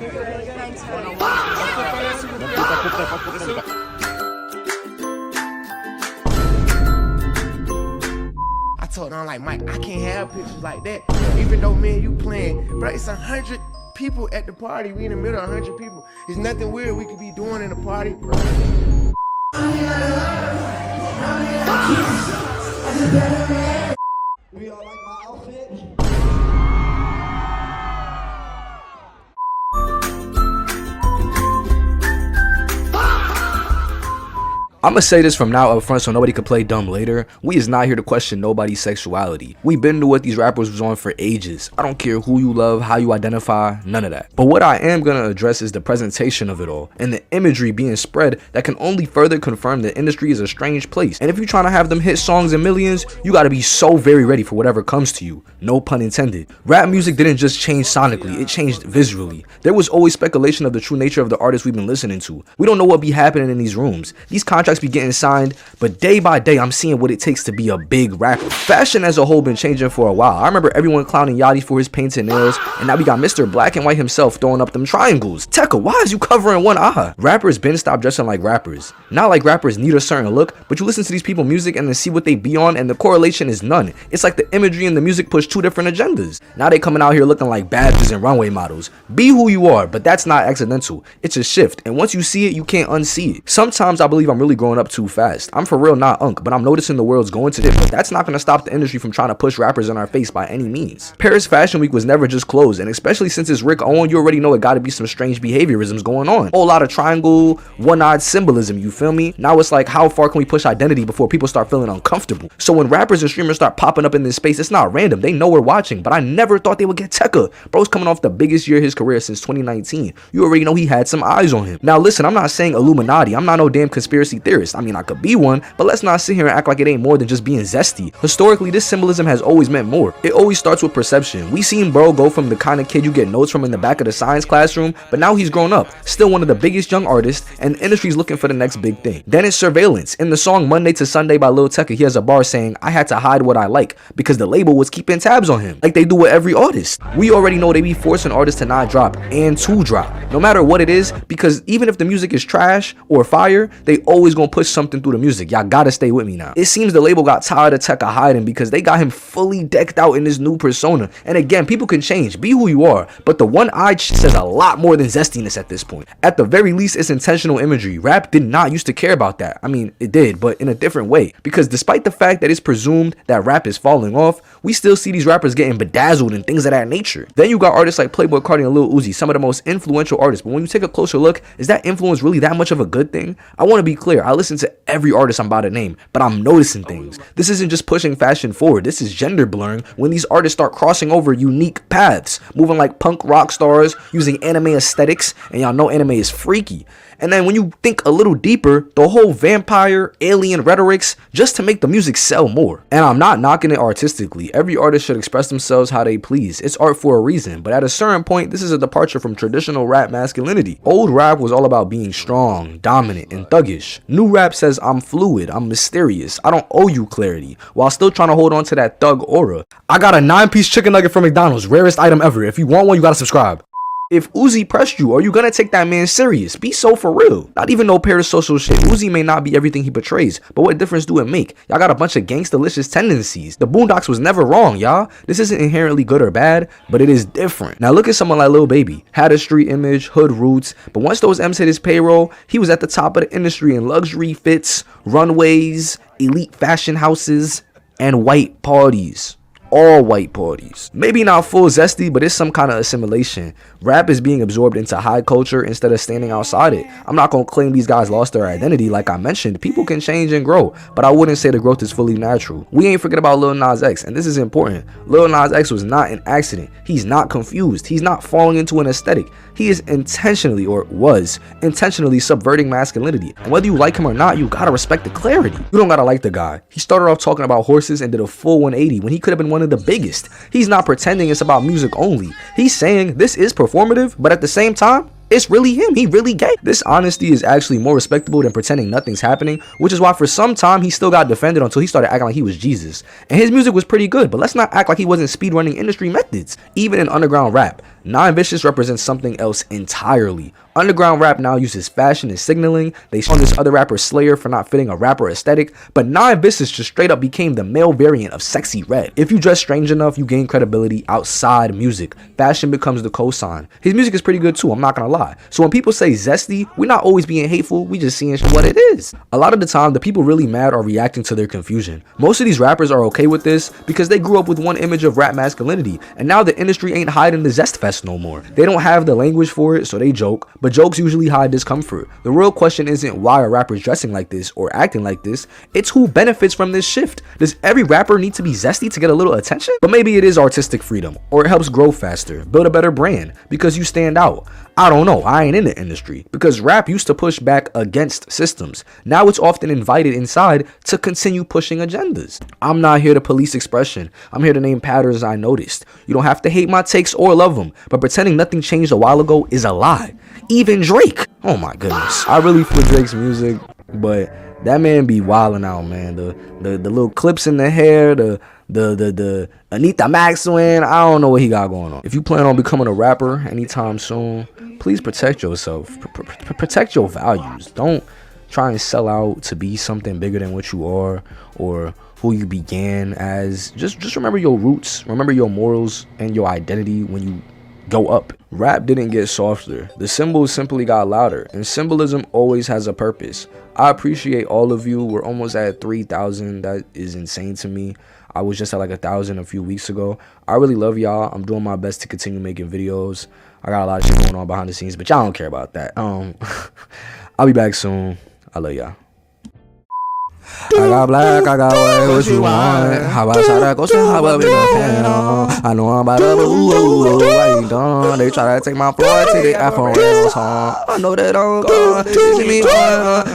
Thanks, honey. I told him, like, Mike, I can't have pictures like that. Even though me and you playing, bro, it's 100 people at the party. We in the middle of 100 people. There's nothing weird we could be doing in the party, bro. We all like my outfit? I'ma say this from now up front so nobody can play dumb later. We is not here to question nobody's sexuality. We been to what these rappers was on for ages. I don't care who you love, how you identify, none of that. But what I am gonna address is the presentation of it all and the imagery being spread that can only further confirm the industry is a strange place. And if you're trying to have them hit songs in millions, you gotta be so very ready for whatever comes to you. No pun intended. Rap music didn't just change sonically, it changed visually. There was always speculation of the true nature of the artists we've been listening to. We don't know what be happening in these rooms. These contracts be getting signed, but day by day I'm seeing what it takes to be a big rapper. Fashion as a whole been changing for a while. I remember everyone clowning Yachty for his painted nails, and now we got Mr. Black and White himself throwing up them triangles. Tekka, why is you covering one eye? Rappers been stopped dressing like rappers. Not like rappers need a certain look, but you listen to these people music and then see what they be on, and the correlation is none. It's like the imagery and the music push two different agendas. Now they coming out here looking like bad bitches and runway models. Be who you are, but that's not accidental. It's a shift, and once you see it, you can't unsee it. Sometimes I believe I'm really growing up too fast. I'm for real not unk, but I'm noticing the world's going to this, but that's not going to stop the industry from trying to push rappers in our face by any means. Paris Fashion Week was never just clothes, and especially since it's Rick Owen, you already know it gotta be some strange behaviorisms going on. Whole lot of triangle, one-eyed symbolism, you feel me? Now it's like, how far can we push identity before people start feeling uncomfortable? So when rappers and streamers start popping up in this space, it's not random, they know we're watching, but I never thought they would get Tekka. Bro's coming off the biggest year of his career since 2019. You already know he had some eyes on him. Now listen, I'm not saying Illuminati, I'm not no damn conspiracy theorist. I mean, I could be one, but let's not sit here and act like it ain't more than just being zesty. Historically, this symbolism has always meant more. It always starts with perception. We seen bro go from the kind of kid you get notes from in the back of the science classroom, but now he's grown up, still one of the biggest young artists, and the industry's looking for the next big thing. Then it's surveillance. In the song Monday to Sunday by Lil Tekka, he has a bar saying, I had to hide what I like, because the label was keeping tabs on him, like they do with every artist. We already know they be forcing artists to not drop, and to drop, no matter what it is, because even if the music is trash or fire, they always gonna push something through the music. Y'all gotta stay with me now. It seems the label got tired of Tekka hiding because they got him fully decked out in this new persona. And again, people can change, be who you are, but the one-eyed shit says a lot more than zestiness at this point. At the very least, it's intentional imagery. Rap did not used to care about that. I mean, it did, but in a different way. Because despite the fact that it's presumed that rap is falling off, we still see these rappers getting bedazzled and things of that nature. Then you got artists like Playboi Carti and Lil Uzi, some of the most influential artists, but when you take a closer look, is that influence really that much of a good thing? I want to be clear, I listen to every artist I'm about to name, but I'm noticing things. This isn't just pushing fashion forward, this is gender blurring when these artists start crossing over unique paths, moving like punk rock stars, using anime aesthetics, and y'all know anime is freaky. And then when you think a little deeper, the whole vampire, alien rhetorics, just to make the music sell more. And I'm not knocking it artistically. Every artist should express themselves how they please. It's art for a reason. But at a certain point, this is a departure from traditional rap masculinity. Old rap was all about being strong, dominant, and thuggish. New rap says I'm fluid, I'm mysterious, I don't owe you clarity, while still trying to hold on to that thug aura. I got a 9-piece chicken nugget from McDonald's, rarest item ever. If you want one, you gotta subscribe. If Uzi pressed you, are you gonna take that man serious? Be so for real. Not even no parasocial shit. Uzi may not be everything he portrays, but what difference do it make? Y'all got a bunch of gangsta-licious tendencies. The Boondocks was never wrong, y'all. This isn't inherently good or bad, but it is different. Now look at someone like Lil Baby. Had a street image, hood roots, but once those M's hit his payroll, he was at the top of the industry in luxury fits, runways, elite fashion houses, and white parties. All white parties. Maybe not full zesty, but it's some kind of assimilation. Rap is being absorbed into high culture instead of standing outside it. I'm not gonna claim these guys lost their identity. Like I mentioned, people can change and grow, but I wouldn't say the growth is fully natural. We ain't forget about Lil Nas X, and this is important. Lil Nas X was not an accident. He's not confused. He's not falling into an aesthetic. He is intentionally, or was intentionally, subverting masculinity. And whether you like him or not, you gotta respect the clarity. You don't gotta like the guy. He started off talking about horses and did a full 180 when he could have been one of the biggest. He's not pretending it's about music only. He's saying this is performative, but at the same time, it's really him. He really gay. This honesty is actually more respectable than pretending nothing's happening, which is why for some time he still got defended until he started acting like he was Jesus. And his music was pretty good, but let's not act like he wasn't speedrunning industry methods. Even in underground rap, Nine Vicious represents something else entirely. Underground rap now uses fashion and signaling. They shun this other rapper Slayer for not fitting a rapper aesthetic, but Nine Vicious just straight up became the male variant of Sexy Red. If you dress strange enough, you gain credibility outside music. Fashion becomes the cosign. His music is pretty good too, I'm not gonna lie. So when people say zesty, we're not always being hateful, we just seeing what it is. A lot of the time, the people really mad are reacting to their confusion. Most of these rappers are okay with this because they grew up with one image of rap masculinity, and now the industry ain't hiding the zest fest no more. They don't have the language for it, so they joke, but jokes usually hide discomfort. The real question isn't why are rappers dressing like this or acting like this, it's who benefits from this shift. Does every rapper need to be zesty to get a little attention? But maybe it is artistic freedom, or it helps grow faster, build a better brand, because you stand out. I don't know, I ain't in the industry, because rap used to push back against systems. Now it's often invited inside to continue pushing agendas. I'm not here to police expression, I'm here to name patterns I noticed. You don't have to hate my takes or love them, but pretending nothing changed a while ago is a lie. Even Drake. Oh my goodness. I really feel Drake's music, but that man be wilding out, man. The little clips in the hair, the Anita Maxwell, I don't know what he got going on. If you plan on becoming a rapper anytime soon, please protect yourself. Protect your values. Don't try and sell out to be something bigger than what you are or who you began as. Just remember your roots, remember your morals and your identity when you go up. Rap didn't get softer. The symbols simply got louder, and symbolism always has a purpose. I appreciate all of you. We're almost at 3,000. That is insane to me. I was just at like 1,000 a few weeks ago. I really love y'all. I'm doing my best to continue making videos. I got a lot of shit going on behind the scenes, but y'all don't care about that. I'll be back soon. I love y'all. I got black, I got white, what you want? How about that go how about in the panel? I know I'm about to I ain't done. They try to take my floor, take the iPhone song. I know that I'm gone. See me on.